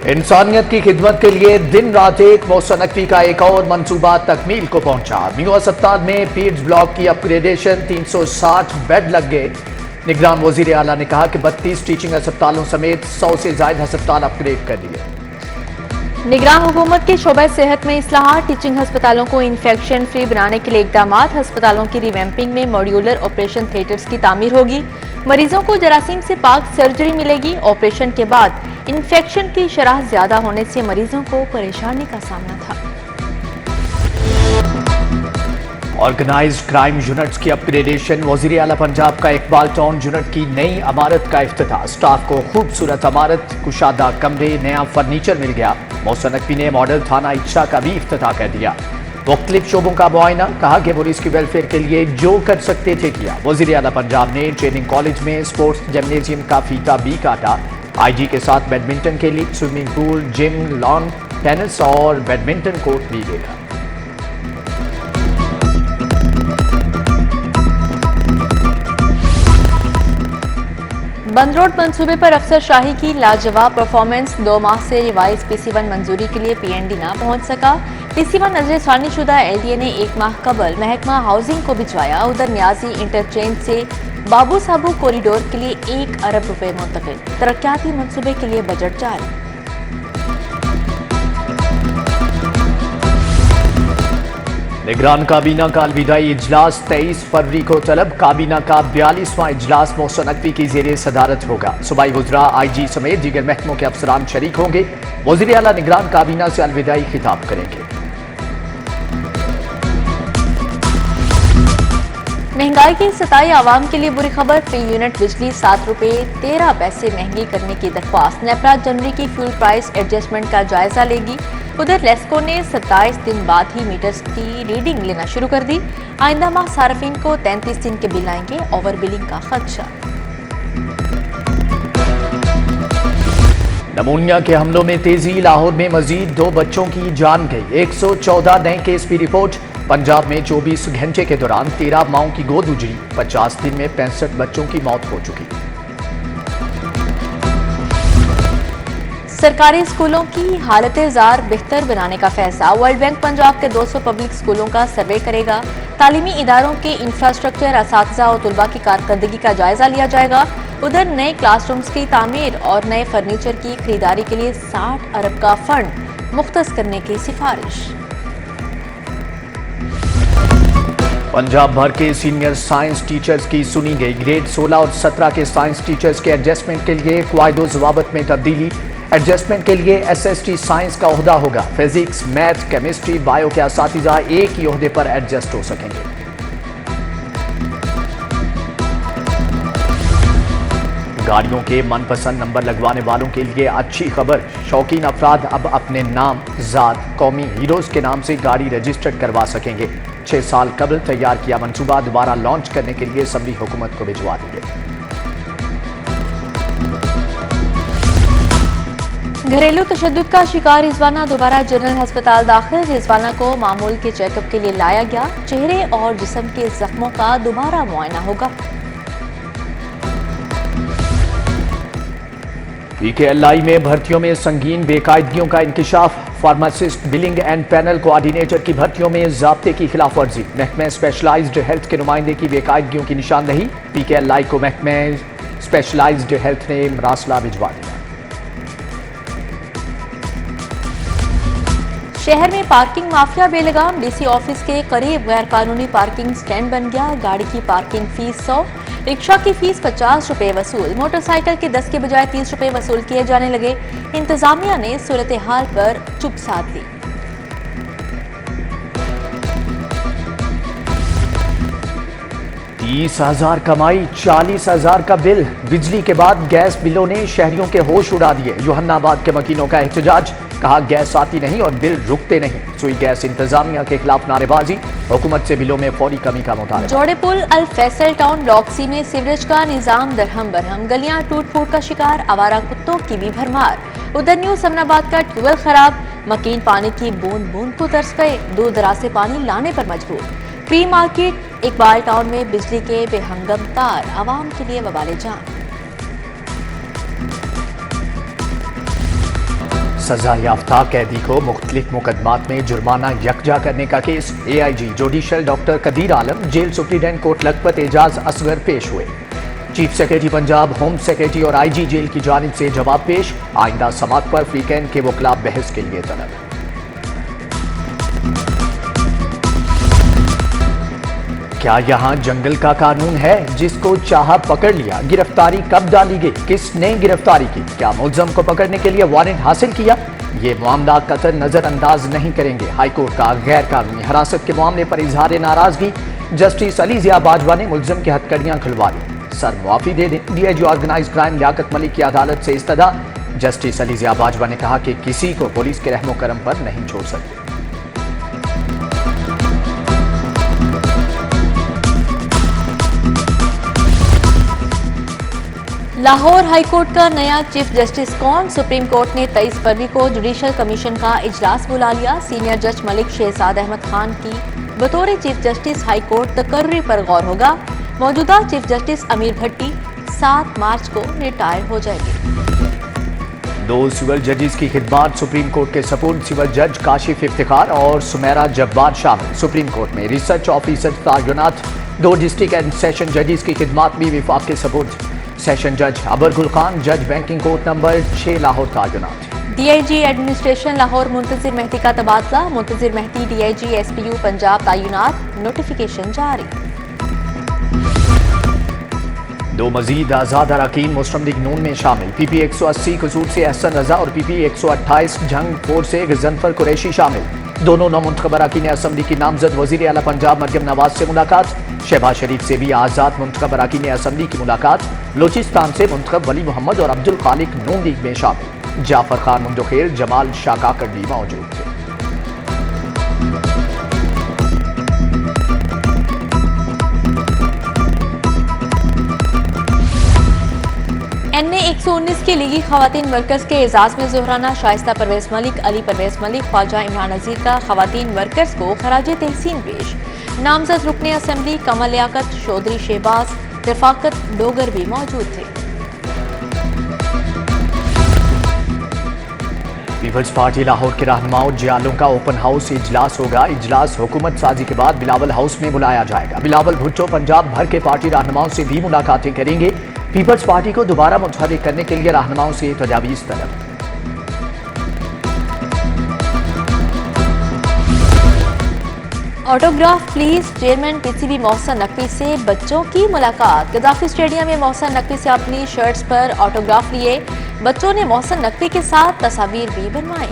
इंसानियत की खिदमत के लिए दिन रात एक मोहसिन नकवी का एक और मंसूबा तकमील को पहुंचा। मियो अस्पताल में पीड्स ब्लॉक की अपग्रेडेशन, 360 बेड लग गए। निगरान वजीर आला ने कहा कि 32 टीचिंग अस्पतालों समेत 100 से ज्यादा अस्पताल अपग्रेड कर दिए। निगरान हुकूमत के शोबे सेहत में इस्लाहात, टीचिंग अस्पतालों को इन्फेक्शन फ्री बनाने के लिए इकदाम। अस्पतालों की रिवैम्पिंग में मॉड्यूलर ऑपरेशन थिएटर्स की तामीर होगी। मरीजों को जरासीम से पाक सर्जरी मिलेगी। ऑपरेशन के बाद इन्फेक्शन की शरह ज्यादा होने से मरीजों को परेशानी का सामना था। ऑर्गेनाइज्ड क्राइम यूनिट्स की अपग्रेडेशन, वजीर आला पंजाब का इकबाल टाउन यूनिट की नई इमारत का इफ्तिताह। स्टाफ को खूबसूरत इमारत, कुशादा कमरे, नया फर्नीचर मिल गया। मोहसिन नकवी ने मॉडल थाना इच्छा का भी इफ्तिताह कर दिया। मुख्तलिफ शोबों का मुआयना, कहा कि पुलिस की वेलफेयर के लिए जो कर सकते थे किया। वजीर आला पंजाब ने ट्रेनिंग कॉलेज में स्पोर्ट्स जिम्नेजियम का फीता भी काटा। IG के साथ बैडमिंटन के लिए swimming pool, gym, lawn tennis और बैडमिंटन कोर्ट भी देखा। बंद रोड मंसूबे पर अफसर शाही की लाजवाब परफॉर्मेंस। 2 माह से रिवाइज PC1 मंजूरी के लिए PND ना पहुंच सका। PC1 नजरसानी शुदा LDA ने 1 माह कबल महकमा हाउसिंग को भिजवाया। उधर न्याजी इंटरचेंज से बाबू साबू कॉरिडोर के लिए 1 अरब रुपए मुंतकिल। तरक्याती मंसूबे के लिए बजट जारी। निगरान काबीना का अलविदाई इजलास 23 फरवरी को तलब। काबीना का 42वां इजलास मोहसिन नकवी की ज़ेरे सदारत होगा। सूबाई वज़रा, IG समेत दीगर महकमों के अफसरान शरीक होंगे। वज़ीर आला निगरान काबीना से अलविदाई खिताब करेंगे। महंगाई की सताई आवाम के लिए बुरी खबर। फी यूनिट बिजली 7 रुपए 13 पैसे महंगी करने की दरख्वास्त। नेपरा जनवरी की फ्यूल प्राइस एडजस्टमेंट का जायजा लेगी। उधर लेस्को ने 27 दिन बाद ही मीटर्स की रीडिंग लेना शुरू कर दी। आइंदा माह सार्फिन को 33 दिन के बिल आएंगे। ओवर बिलिंग का खदशा। नमूनिया के हमलों में तेजी, लाहौर में मजीद 2 बच्चों की जान गई। 114 नए केस की रिपोर्ट। पंजाब में 24 घंटे के दौरान 13 माओं की गोद उजड़ी। 50 दिन में 65 बच्चों की मौत हो चुकी। सरकारी स्कूलों की हालत जार बेहतर बनाने का फैसला। वर्ल्ड बैंक पंजाब के 200 पब्लिक स्कूलों का सर्वे करेगा। तालीमी इदारों के इंफ्रास्ट्रक्चर, असातिज़ा और तुलबा की कारकर्दगी का जायजा लिया जाएगा। उधर नए क्लासरूम्स की तामीर और नए फर्नीचर की खरीदारी के लिए 60 अरब का फंड मुख्तस करने की सिफारिश। पंजाब भर के सीनियर साइंस टीचर्स की सुनी गई। ग्रेड 16 और 17 के साइंस टीचर्स के एडजस्टमेंट के लिए क़वाइदो ज़वाबत में तब्दीली। एडजस्टमेंट के लिए SST साइंस का ओहदा होगा। फिजिक्स, मैथ, केमिस्ट्री, बायो के असातिज़ा एक ही ओहदे पर एडजस्ट हो सकेंगे। गाड़ियों के मनपसंद नंबर लगवाने वालों के लिए अच्छी खबर। शौकीन अफराद अब अपने नाम, ज़ात, कौमी हीरोज के नाम से गाड़ी रजिस्टर्ड करवा सकेंगे। 6 साल कबल तैयार किया मंसूबा दोबारा लॉन्च करने के लिए असम्बली हुकूमत को भिजवा दिए। घरेलू तशद्दुद का शिकार रिजवाना दोबारा जनरल अस्पताल दाखिल। रिजवाना को मामूल के चेकअप के लिए लाया गया। चेहरे और जिस्म के जख्मों का दोबारा मुआयना होगा। PKLI में भर्तियों में संगीन बेकायदगियों का इंकिशाफ। Pharmacist, billing and panel coordinator की भर्तियों में ज़ाब्ते की खिलाफ वर्जी। महकमे स्पेशलाइज्ड हेल्थ के नुमाइंदे की बेकायदगियों की निशानदही। PKLI को महकमे स्पेशलाइज्ड हेल्थ ने मरासला भिजवा दिया। शहर में पार्किंग माफिया बेलगाम। DC ऑफिस के करीब गैर कानूनी पार्किंग स्टैंड बन गया। गाड़ी की पार्किंग फीस 100, रिक्शा की फीस 50 रुपए वसूल। मोटरसाइकिल के 10 के बजाय 30 रुपए वसूल किए जाने लगे। इंतजामिया ने सूरत हाल पर चुप साध ली। 30,000 कमाई, 40,000 का बिल। बिजली के बाद गैस बिलों ने शहरियों के होश उड़ा दिए। जोहन्नाबाद के मकीनों का एहतजाज। कहा गैस आती नहीं और बिल रुकते नहीं। सुई गैस इंतजामिया के खिलाफ नारेबाजी। हुकूमत से बिलों में फौरी कमी का मुतालबा। जोड़े पुल अल फैसल टाउन ब्लॉक C में सीवरेज का निजाम दरहम बरहम। गलियां टूट फूट का शिकार। आवारा कुत्तों की भी भरमार। उधर न्यू समनाबाद का ट्यूबवेल खराब। मकीन पानी की बूंद बूंद को तरस गए। दूर दराज से पानी लाने पर मजबूर। प्री मार्केट इकबाल टाउन में बिजली के बेहंगम तार आवाम के लिए वबाले जान। सजा याफ्ता कैदी को मुख्तलिफ मुकदमात में जुर्माना यकजा करने का case. AIG judicial doctor Qadeer Alam, jail superintendent Kot Lakhpat Ejaz Asghar पेश हुए। Chief secretary Punjab, home secretary और IG जेल की जानिब से जवाब पेश। आइंदा समात पर फ्रीकैन के वकला बहस के लिए तलब। क्या यहाँ जंगल का कानून है? जिसको चाहा पकड़ लिया। गिरफ्तारी कब डाली गई? किसने गिरफ्तारी की? क्या मुलजम को पकड़ने के लिए वारंट हासिल किया? ये मामला कतई नजरअंदाज नहीं करेंगे। हाईकोर्ट का गैर कानूनी हिरासत के मामले पर इजहार नाराजगी। जस्टिस अली जिया बाजवा ने मुलजम की हथकड़ियां खुलवा दी। सर मुआफी दे दें। DIG organise crime Liaquat Malik की अदालत से इस्तदा। जस्टिस अली जिया बाजवा ने कहा कि किसी को पुलिस के रहमो करम पर नहीं छोड़ सकते। लाहौर हाईकोर्ट का नया चीफ जस्टिस कौन? सुप्रीम कोर्ट ने 23 फरवरी को जुडिशल कमीशन का इजलास बुला लिया। सीनियर जज मलिक शहजाद अहमद खान की बतौर चीफ जस्टिस हाईकोर्ट तकर्री पर गौर होगा। मौजूदा चीफ जस्टिस अमीर भट्टी 7 मार्च को रिटायर हो जाएंगे। 2 सिविल जजेस की खिदमत सुप्रीम कोर्ट के सपुर्द। सिविल जज काशिफ इफ्तिखार और सुमेरा जब्बार शामिल। सुप्रीम कोर्ट में रिसर्च ऑफिसर तैनात। 2 डिस्ट्रिक्ट एंड सेशन जजेस की खिदमत भी विफाक के सपुर्द। सेशन जज अबर गुल खान, जज बैंकिंग कोर्ट नंबर 6 लाहौर तैनात। DIG एडमिनिस्ट्रेशन लाहौर मुंतजिर मेहदी का तबादला। मुंतजिर मेहदी DIG SPU पंजाब तैनात। नोटिफिकेशन जारी। 2 मजीद आजाद अरकान मुस्लिम लीग नून में शामिल। PP 180 कसूर से एहसन रजा और PP 128 जंग 4 से गजनफर कुरैशी शामिल। दोनों नौमुंतखब अरकान असम्बली की नामजद वजीर आला पंजाब मरियम नवाज से मुलाकात। शहबाज शरीफ से भी आजाद मुंतखब अरकान असम्बली की मुलाकात। बलूचिस्तान से मुंतखब वली मोहम्मद और अब्दुल खालिक नून लीग में शामिल। जाफर खान मुंदखेर, जमाल शाकाकर भी मौजूद थे। NA 119 की लीगी खवातीन वर्कर्स के एजाज में जोहराना। शाइस्ता परवेज मलिक, अली परवेज मलिक, ख्वाजा इमरान नजीर का खवातीन वर्कर्स को खराजे तहसीन पेश। नामजद रुकने असम्बली कमल लियाकत, चौधरी शहबाज, रफाकत डोगर भी मौजूद थे। पीपल्स पार्टी लाहौर के रहनुमाओं जियालों का ओपन हाउस इजलास होगा। इजलास हुकूमत साजी के बाद बिलावल हाउस में बुलाया जाएगा। बिलावल भुट्टो पंजाब भर के पार्टी रहनुमाओं से भी मुलाकातें करेंगे। पीपल्स पार्टी को दोबारा मुतहर्रिक करने के लिए रहनुमाओं से तजावीज़ तलब। Autograph please. Chairman PCB Mohsin Naqvi से बच्चों की मुलाकात। गद्दाफी स्टेडियम में मोहसन नकवी से अपनी शर्ट्स पर ऑटोग्राफ लिए। बच्चों ने मोहसन नकवी के साथ तस्वीर भी बनवाई।